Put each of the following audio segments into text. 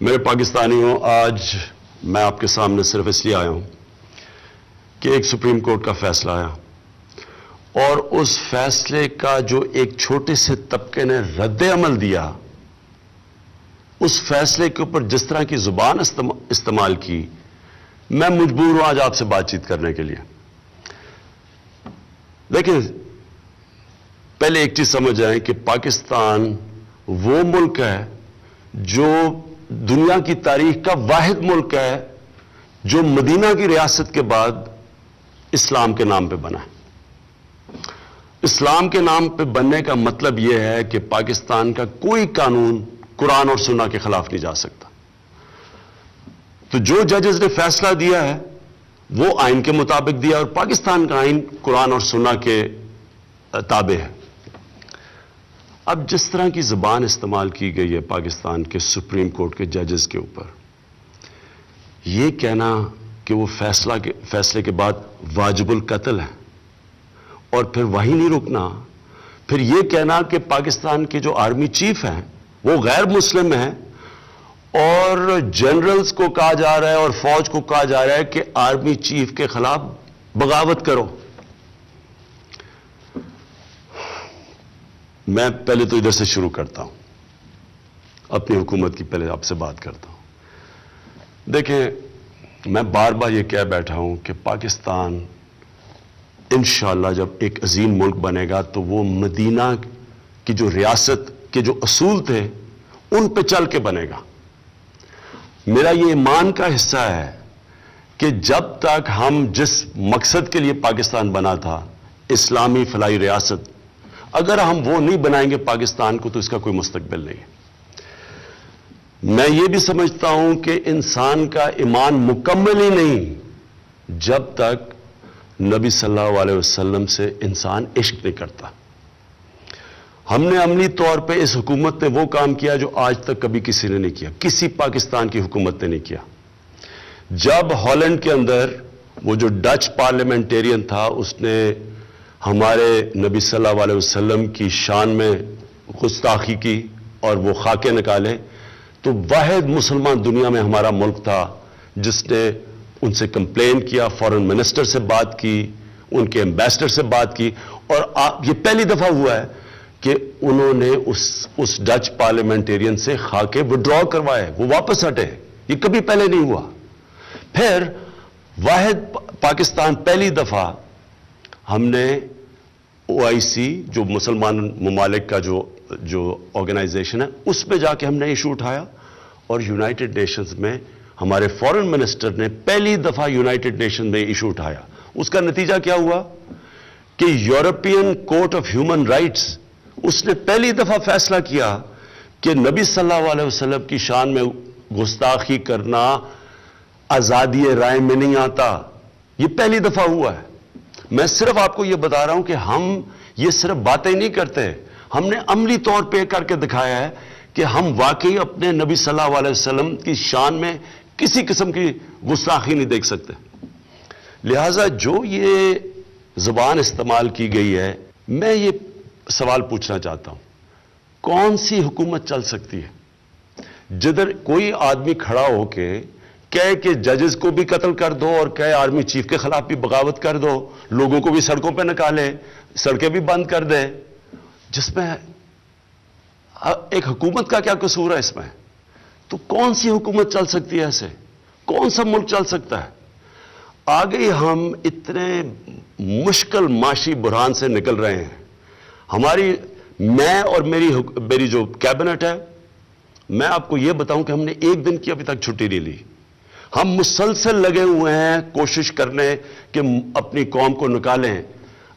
میرے پاکستانیوں، آج میں آپ کے سامنے صرف اس لیے آیا ہوں کہ ایک سپریم کورٹ کا فیصلہ آیا اور اس فیصلے کا جو ایک چھوٹے سے طبقے نے رد عمل دیا، اس فیصلے کے اوپر جس طرح کی زبان استعمال کی، میں مجبور ہوں آج آپ سے بات چیت کرنے کے لیے۔ دیکھیں، پہلے ایک چیز سمجھ آئیں کہ پاکستان وہ ملک ہے جو دنیا کی تاریخ کا واحد ملک ہے جو مدینہ کی ریاست کے بعد اسلام کے نام پہ بنا ہے۔ اسلام کے نام پہ بننے کا مطلب یہ ہے کہ پاکستان کا کوئی قانون قرآن اور سنہ کے خلاف نہیں جا سکتا۔ تو جو ججز نے فیصلہ دیا ہے وہ آئین کے مطابق دیا، اور پاکستان کا آئین قرآن اور سنہ کے تابع ہے۔ اب جس طرح کی زبان استعمال کی گئی ہے پاکستان کے سپریم کورٹ کے ججز کے اوپر، یہ کہنا کہ وہ فیصلے کے بعد واجب القتل ہے، اور پھر وہی نہیں رکنا، پھر یہ کہنا کہ پاکستان کے جو آرمی چیف ہیں وہ غیر مسلم ہیں، اور جنرلز کو کہا جا رہا ہے اور فوج کو کہا جا رہا ہے کہ آرمی چیف کے خلاف بغاوت کرو۔ میں پہلے تو ادھر سے شروع کرتا ہوں، اپنی حکومت کی پہلے آپ سے بات کرتا ہوں۔ دیکھیں، میں بار بار یہ کہہ بیٹھا ہوں کہ پاکستان انشاءاللہ جب ایک عظیم ملک بنے گا تو وہ مدینہ کی جو ریاست کے جو اصول تھے ان پہ چل کے بنے گا۔ میرا یہ ایمان کا حصہ ہے کہ جب تک ہم جس مقصد کے لیے پاکستان بنا تھا، اسلامی فلاحی ریاست، اگر ہم وہ نہیں بنائیں گے پاکستان کو تو اس کا کوئی مستقبل نہیں ہے۔ میں یہ بھی سمجھتا ہوں کہ انسان کا ایمان مکمل ہی نہیں جب تک نبی صلی اللہ علیہ وسلم سے انسان عشق نہیں کرتا۔ ہم نے عملی طور پہ اس حکومت نے وہ کام کیا جو آج تک کبھی کسی نے نہیں کیا، کسی پاکستان کی حکومت نے نہیں کیا۔ جب ہالینڈ کے اندر وہ جو ڈچ پارلیمنٹیرین تھا، اس نے ہمارے نبی صلی اللہ علیہ وسلم کی شان میں گستاخی کی اور وہ خاکے نکالے، تو واحد مسلمان دنیا میں ہمارا ملک تھا جس نے ان سے کمپلین کیا، فارن منسٹر سے بات کی، ان کے ایمبیسڈر سے بات کی، اور یہ پہلی دفعہ ہوا ہے کہ انہوں نے اس ڈچ پارلیمنٹیرین سے خاکے وڈرا کروائے، وہ واپس ہٹے۔ یہ کبھی پہلے نہیں ہوا۔ پھر واحد پاکستان پہلی دفعہ ہم نے OIC جو مسلمان ممالک کا جو آرگنائزیشن ہے، اس پہ جا کے ہم نے ایشو اٹھایا، اور یونائٹڈ نیشنز میں ہمارے فارن منسٹر نے پہلی دفعہ یونائٹڈ نیشن میں ایشو اٹھایا۔ اس کا نتیجہ کیا ہوا کہ European court of human rights اس نے پہلی دفعہ فیصلہ کیا کہ نبی صلی اللہ علیہ وسلم کی شان میں گستاخی کرنا آزادی رائے میں نہیں آتا۔ یہ پہلی دفعہ ہوا ہے۔ میں صرف آپ کو یہ بتا رہا ہوں کہ ہم یہ صرف باتیں نہیں کرتے، ہم نے عملی طور پہ کر کے دکھایا ہے کہ ہم واقعی اپنے نبی صلی اللہ علیہ وسلم کی شان میں کسی قسم کی گستاخی نہیں دیکھ سکتے۔ لہٰذا جو یہ زبان استعمال کی گئی ہے، میں یہ سوال پوچھنا چاہتا ہوں، کون سی حکومت چل سکتی ہے جدھر کوئی آدمی کھڑا ہو کے کہے کہ ججز کو بھی قتل کر دو اور کہے آرمی چیف کے خلاف بھی بغاوت کر دو، لوگوں کو بھی سڑکوں پہ نکالے، سڑکیں بھی بند کر دے، جس میں ایک حکومت کا کیا قصور ہے اس میں؟ تو کون سی حکومت چل سکتی ہے ایسے؟ کون سا ملک چل سکتا ہے؟ آگے ہم اتنے مشکل معاشی بحران سے نکل رہے ہیں۔ میں اور میری جو کیبنٹ ہے، میں آپ کو یہ بتاؤں کہ ہم نے ایک دن کی ابھی تک چھٹی نہیں لی۔ ہم مسلسل لگے ہوئے ہیں کوشش کرنے کہ اپنی قوم کو نکالیں،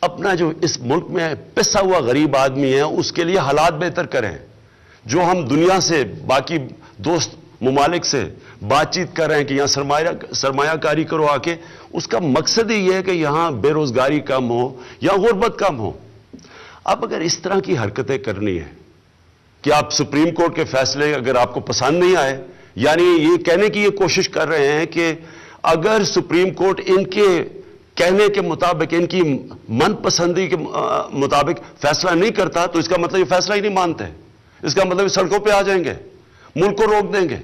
اپنا جو اس ملک میں پسا ہوا غریب آدمی ہے اس کے لیے حالات بہتر کریں۔ جو ہم دنیا سے، باقی دوست ممالک سے بات چیت کر رہے ہیں کہ یہاں سرمایہ کاری کرو آ کے، اس کا مقصد ہی یہ ہے کہ یہاں بے روزگاری کم ہو یا غربت کم ہو۔ اب اگر اس طرح کی حرکتیں کرنی ہے کہ آپ سپریم کورٹ کے فیصلے اگر آپ کو پسند نہیں آئے، یعنی یہ کہنے کی یہ کوشش کر رہے ہیں کہ اگر سپریم کورٹ ان کے کہنے کے مطابق، ان کی من پسندی کے مطابق فیصلہ نہیں کرتا تو اس کا مطلب یہ فیصلہ ہی نہیں مانتے، اس کا مطلب سڑکوں پہ آ جائیں گے، ملک کو روک دیں گے۔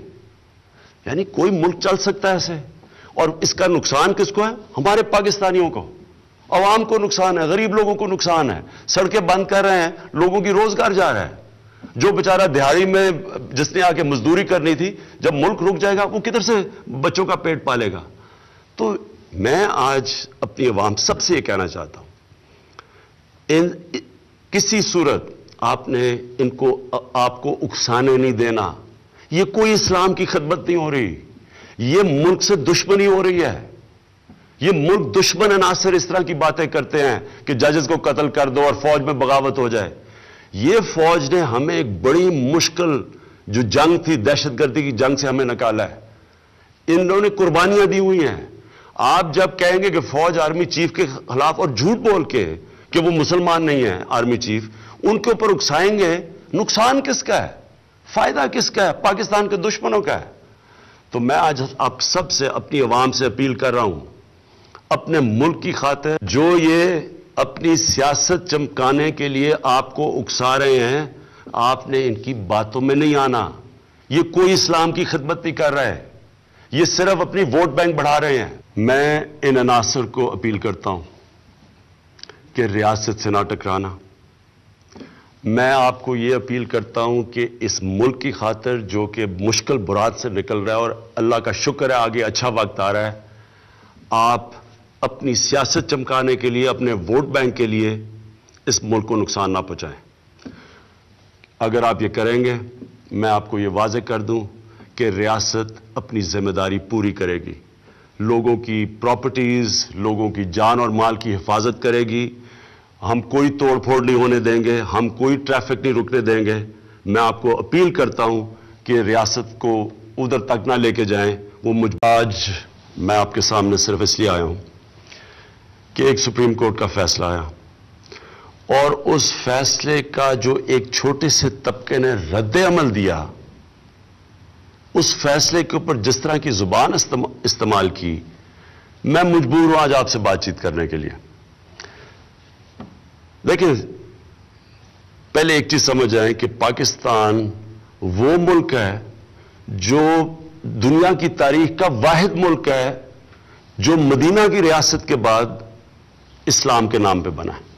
یعنی کوئی ملک چل سکتا ہے ایسے؟ اور اس کا نقصان کس کو ہے؟ ہمارے پاکستانیوں کو، عوام کو نقصان ہے، غریب لوگوں کو نقصان ہے، سڑکیں بند کر رہے ہیں، لوگوں کی روزگار جا رہا ہے۔ جو بیچارہ دیہاڑی میں جس نے آ کے مزدوری کرنی تھی، جب ملک رک جائے گا وہ کدھر سے بچوں کا پیٹ پالے گا؟ تو میں آج اپنی عوام سب سے یہ کہنا چاہتا ہوں، کسی صورت آپ نے آپ کو اکسانے نہیں دینا۔ یہ کوئی اسلام کی خدمت نہیں ہو رہی، یہ ملک سے دشمنی ہو رہی ہے۔ یہ ملک دشمن عناصر اس طرح کی باتیں کرتے ہیں کہ ججز کو قتل کر دو اور فوج میں بغاوت ہو جائے۔ یہ فوج نے ہمیں ایک بڑی مشکل جو جنگ تھی، دہشت گردی کی جنگ سے ہمیں نکالا ہے۔ انہوں نے قربانیاں دی ہوئی ہیں۔ آپ جب کہیں گے کہ فوج آرمی چیف کے خلاف، اور جھوٹ بول کے کہ وہ مسلمان نہیں ہیں آرمی چیف، ان کے اوپر اکسائیں گے، نقصان کس کا ہے؟ فائدہ کس کا ہے؟ پاکستان کے دشمنوں کا ہے۔ تو میں آج آپ سب سے، اپنی عوام سے اپیل کر رہا ہوں، اپنے ملک کی خاطر جو یہ اپنی سیاست چمکانے کے لیے آپ کو اکسا رہے ہیں، آپ نے ان کی باتوں میں نہیں آنا۔ یہ کوئی اسلام کی خدمت نہیں کر رہا ہے، یہ صرف اپنی ووٹ بینک بڑھا رہے ہیں۔ میں ان عناصر کو اپیل کرتا ہوں کہ ریاست سے نہ ٹکرانا۔ میں آپ کو یہ اپیل کرتا ہوں کہ اس ملک کی خاطر جو کہ مشکل برات سے نکل رہا ہے، اور اللہ کا شکر ہے آگے اچھا وقت آ رہا ہے، آپ اپنی سیاست چمکانے کے لیے، اپنے ووٹ بینک کے لیے اس ملک کو نقصان نہ پہنچائیں۔ اگر آپ یہ کریں گے، میں آپ کو یہ واضح کر دوں کہ ریاست اپنی ذمہ داری پوری کرے گی، لوگوں کی پراپرٹیز، لوگوں کی جان اور مال کی حفاظت کرے گی۔ ہم کوئی توڑ پھوڑ نہیں ہونے دیں گے، ہم کوئی ٹریفک نہیں رکنے دیں گے۔ میں آپ کو اپیل کرتا ہوں کہ ریاست کو ادھر تک نہ لے کے جائیں۔ آج میں آپ کے سامنے صرف اس لیے آیا ہوں کہ ایک سپریم کورٹ کا فیصلہ آیا، اور اس فیصلے کا جو ایک چھوٹے سے طبقے نے رد عمل دیا، اس فیصلے کے اوپر جس طرح کی زبان استعمال کی، میں مجبور ہوں آج آپ سے بات چیت کرنے کے لیے۔ دیکھیں، پہلے ایک چیز سمجھ آئیں کہ پاکستان وہ ملک ہے جو دنیا کی تاریخ کا واحد ملک ہے جو مدینہ کی ریاست کے بعد اسلام کے نام پہ بنا ہے۔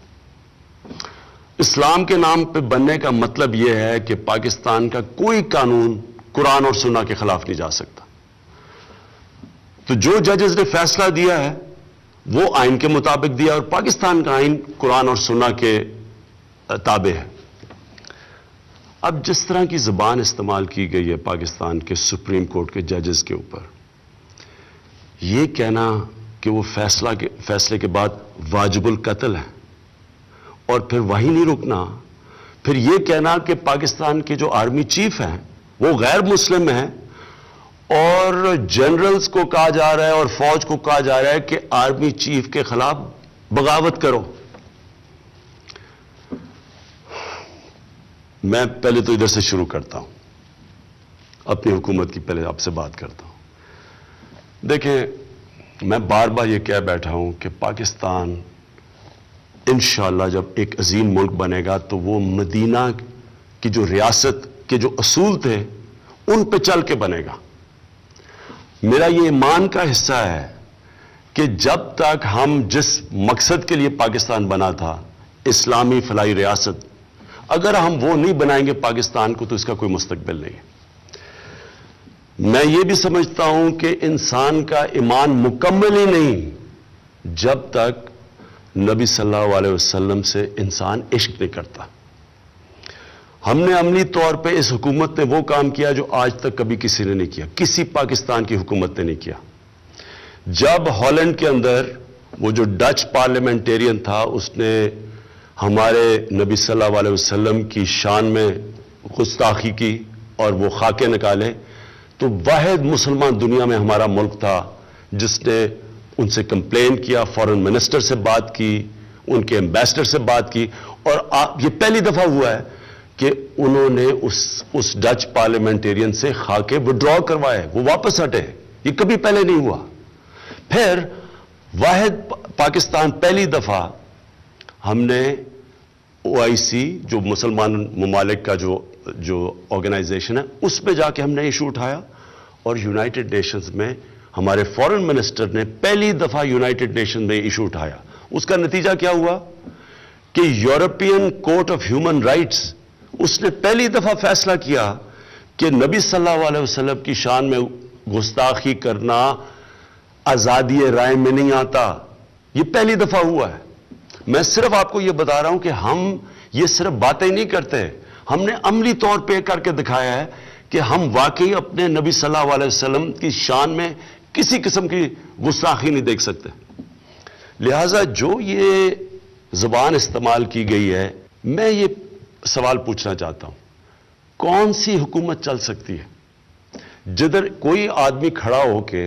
اسلام کے نام پہ بننے کا مطلب یہ ہے کہ پاکستان کا کوئی قانون قرآن اور سنہ کے خلاف نہیں جا سکتا۔ تو جو ججز نے فیصلہ دیا ہے وہ آئین کے مطابق دیا، اور پاکستان کا آئین قرآن اور سنہ کے تابع ہے۔ اب جس طرح کی زبان استعمال کی گئی ہے پاکستان کے سپریم کورٹ کے ججز کے اوپر، یہ کہنا کہ وہ فیصلے کے بعد واجب القتل ہے، اور پھر وہی نہیں رکنا، پھر یہ کہنا کہ پاکستان کے جو آرمی چیف ہیں وہ غیر مسلم ہیں، اور جنرلز کو کہا جا رہا ہے اور فوج کو کہا جا رہا ہے کہ آرمی چیف کے خلاف بغاوت کرو۔ میں پہلے تو ادھر سے شروع کرتا ہوں، اپنی حکومت کی پہلے آپ سے بات کرتا ہوں۔ دیکھیں، میں بار بار یہ کہہ بیٹھا ہوں کہ پاکستان انشاءاللہ جب ایک عظیم ملک بنے گا تو وہ مدینہ کی جو ریاست کے جو اصول تھے ان پہ چل کے بنے گا۔ میرا یہ ایمان کا حصہ ہے کہ جب تک ہم جس مقصد کے لیے پاکستان بنا تھا، اسلامی فلاحی ریاست، اگر ہم وہ نہیں بنائیں گے پاکستان کو تو اس کا کوئی مستقبل نہیں ہے۔ میں یہ بھی سمجھتا ہوں کہ انسان کا ایمان مکمل ہی نہیں جب تک نبی صلی اللہ علیہ وسلم سے انسان عشق نہیں کرتا۔ ہم نے عملی طور پہ اس حکومت نے وہ کام کیا جو آج تک کبھی کسی نے نہیں کیا، کسی پاکستان کی حکومت نے نہیں کیا۔ جب ہالینڈ کے اندر وہ جو ڈچ پارلیمنٹیرین تھا، اس نے ہمارے نبی صلی اللہ علیہ وسلم کی شان میں گستاخی کی اور وہ خاکے نکالے، تو واحد مسلمان دنیا میں ہمارا ملک تھا جس نے ان سے کمپلین کیا، فارن منسٹر سے بات کی، ان کے ایمبیسڈر سے بات کی، اور یہ پہلی دفعہ ہوا ہے کہ انہوں نے اس ڈچ پارلیمنٹیرین سے خاکے وڈرا کروائے، وہ واپس ہٹے۔ یہ کبھی پہلے نہیں ہوا۔ پھر واحد پاکستان پہلی دفعہ ہم نے OIC جو مسلمان ممالک کا جو آرگنائزیشن ہے، اس پہ جا کے ہم نے ایشو اٹھایا، اور یونائٹڈ نیشنز میں ہمارے فورن منسٹر نے پہلی دفعہ یونائٹڈ نیشن میں ایشو اٹھایا. اس کا نتیجہ کیا ہوا کہ European court of human rights اس نے پہلی دفعہ فیصلہ کیا کہ نبی صلی اللہ علیہ وسلم کی شان میں گستاخی کرنا آزادی رائے میں نہیں آتا. یہ پہلی دفعہ ہوا ہے. میں صرف آپ کو یہ بتا رہا ہوں کہ ہم یہ صرف باتیں نہیں کرتے, ہم نے عملی طور پہ کر کے دکھایا ہے کہ ہم واقعی اپنے نبی صلی اللہ علیہ وسلم کی شان میں کسی قسم کی گستاخی نہیں دیکھ سکتے. لہذا جو یہ زبان استعمال کی گئی ہے, میں یہ سوال پوچھنا چاہتا ہوں, کون سی حکومت چل سکتی ہے جدھر کوئی آدمی کھڑا ہو کے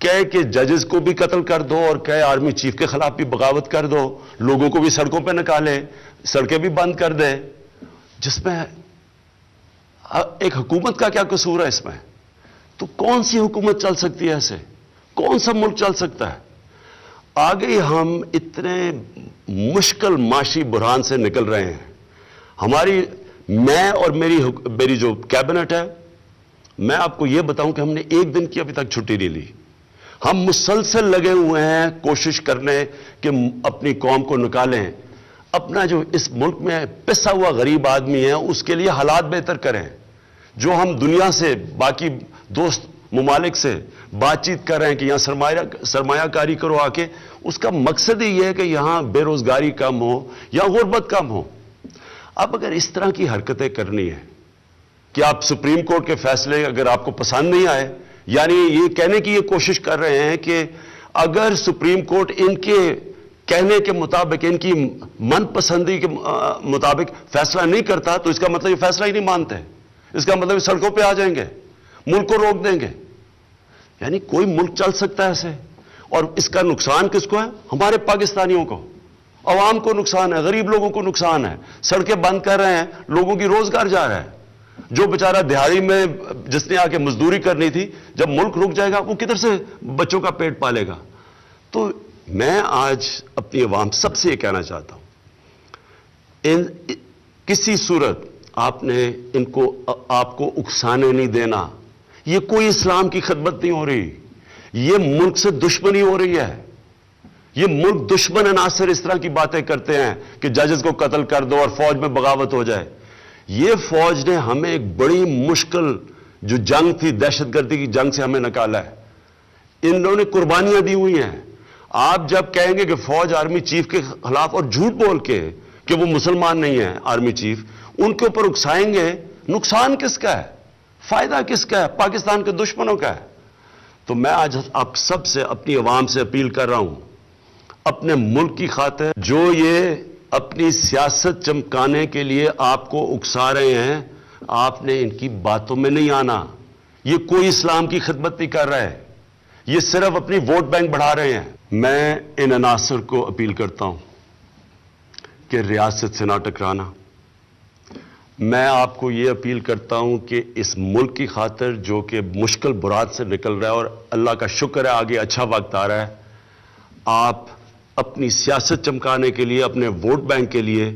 کہے کہ ججز کو بھی قتل کر دو اور کہے آرمی چیف کے خلاف بھی بغاوت کر دو, لوگوں کو بھی سڑکوں پہ نکالے, سڑکیں بھی بند کر دے, جس میں ایک حکومت کا کیا قصور ہے اس میں؟ تو کون سی حکومت چل سکتی ہے ایسے؟ کون سا ملک چل سکتا ہے؟ آگے ہم اتنے مشکل معاشی بحران سے نکل رہے ہیں. میں اور میری جو کیبنٹ ہے, میں آپ کو یہ بتاؤں کہ ہم نے ایک دن کی ابھی تک چھٹی نہیں لی. ہم مسلسل لگے ہوئے ہیں کوشش کرنے کہ اپنی قوم کو نکالیں, اپنا جو اس ملک میں پسا ہوا غریب آدمی ہے اس کے لیے حالات بہتر کریں. جو ہم دنیا سے, باقی دوست ممالک سے بات چیت کر رہے ہیں کہ یہاں سرمایہ کاری کرو آ کے, اس کا مقصد ہی یہ ہے کہ یہاں بے روزگاری کم ہو یا غربت کم ہو. اب اگر اس طرح کی حرکتیں کرنی ہے کہ آپ سپریم کورٹ کے فیصلے اگر آپ کو پسند نہیں آئے, یعنی یہ کہنے کی یہ کوشش کر رہے ہیں کہ اگر سپریم کورٹ ان کے کہنے کے مطابق, ان کی من پسندی کے مطابق فیصلہ نہیں کرتا تو اس کا مطلب یہ فیصلہ ہی نہیں مانتے, اس کا مطلب سڑکوں پہ آ جائیں گے, ملک کو روک دیں گے. یعنی کوئی ملک چل سکتا ہے ایسے؟ اور اس کا نقصان کس کو ہے؟ ہمارے پاکستانیوں کو, عوام کو نقصان ہے, غریب لوگوں کو نقصان ہے. سڑکیں بند کر رہے ہیں, لوگوں کی روزگار جا رہا ہے. جو بیچارہ دیہاڑی میں جس نے آ کے مزدوری کرنی تھی, جب ملک رک جائے گا وہ کدھر سے بچوں کا پیٹ پالے گا؟ تو میں آج اپنی عوام سب سے یہ کہنا چاہتا ہوں, کسی صورت آپ نے آپ کو اکسانے نہیں دینا. یہ کوئی اسلام کی خدمت نہیں ہو رہی, یہ ملک سے دشمنی ہو رہی ہے. یہ ملک دشمن عناصر اس طرح کی باتیں کرتے ہیں کہ ججز کو قتل کر دو اور فوج میں بغاوت ہو جائے. یہ فوج نے ہمیں ایک بڑی مشکل جو جنگ تھی, دہشت گردی کی جنگ سے ہمیں نکالا ہے. ان لوگوں نے قربانیاں دی ہوئی ہیں. آپ جب کہیں گے کہ فوج آرمی چیف کے خلاف, اور جھوٹ بول کے کہ وہ مسلمان نہیں ہیں آرمی چیف, ان کے اوپر اکسائیں گے, نقصان کس کا ہے؟ فائدہ کس کا ہے؟ پاکستان کے دشمنوں کا ہے. تو میں آج آپ سب سے, اپنی عوام سے اپیل کر رہا ہوں, اپنے ملک کی خاطر جو یہ اپنی سیاست چمکانے کے لیے آپ کو اکسا رہے ہیں, آپ نے ان کی باتوں میں نہیں آنا. یہ کوئی اسلام کی خدمت نہیں کر رہا ہے, یہ صرف اپنی ووٹ بینک بڑھا رہے ہیں. میں ان عناصر کو اپیل کرتا ہوں کہ ریاست سے نہ ٹکرانا. میں آپ کو یہ اپیل کرتا ہوں کہ اس ملک کی خاطر جو کہ مشکل برات سے نکل رہا ہے, اور اللہ کا شکر ہے آگے اچھا وقت آ رہا ہے, آپ اپنی سیاست چمکانے کے لیے, اپنے ووٹ بینک کے لیے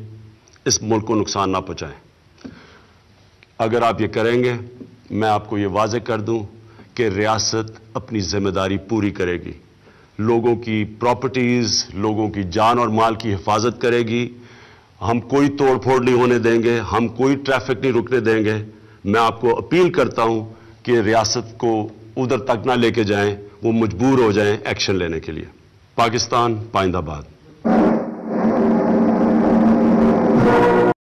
اس ملک کو نقصان نہ پہنچائیں. اگر آپ یہ کریں گے, میں آپ کو یہ واضح کر دوں کہ ریاست اپنی ذمہ داری پوری کرے گی. لوگوں کی پراپرٹیز, لوگوں کی جان اور مال کی حفاظت کرے گی. ہم کوئی توڑ پھوڑ نہیں ہونے دیں گے, ہم کوئی ٹریفک نہیں رکنے دیں گے. میں آپ کو اپیل کرتا ہوں کہ ریاست کو ادھر تک نہ لے کے جائیں, وہ مجبور ہو جائیں ایکشن لینے کے لیے. پاکستان پائندہ باد.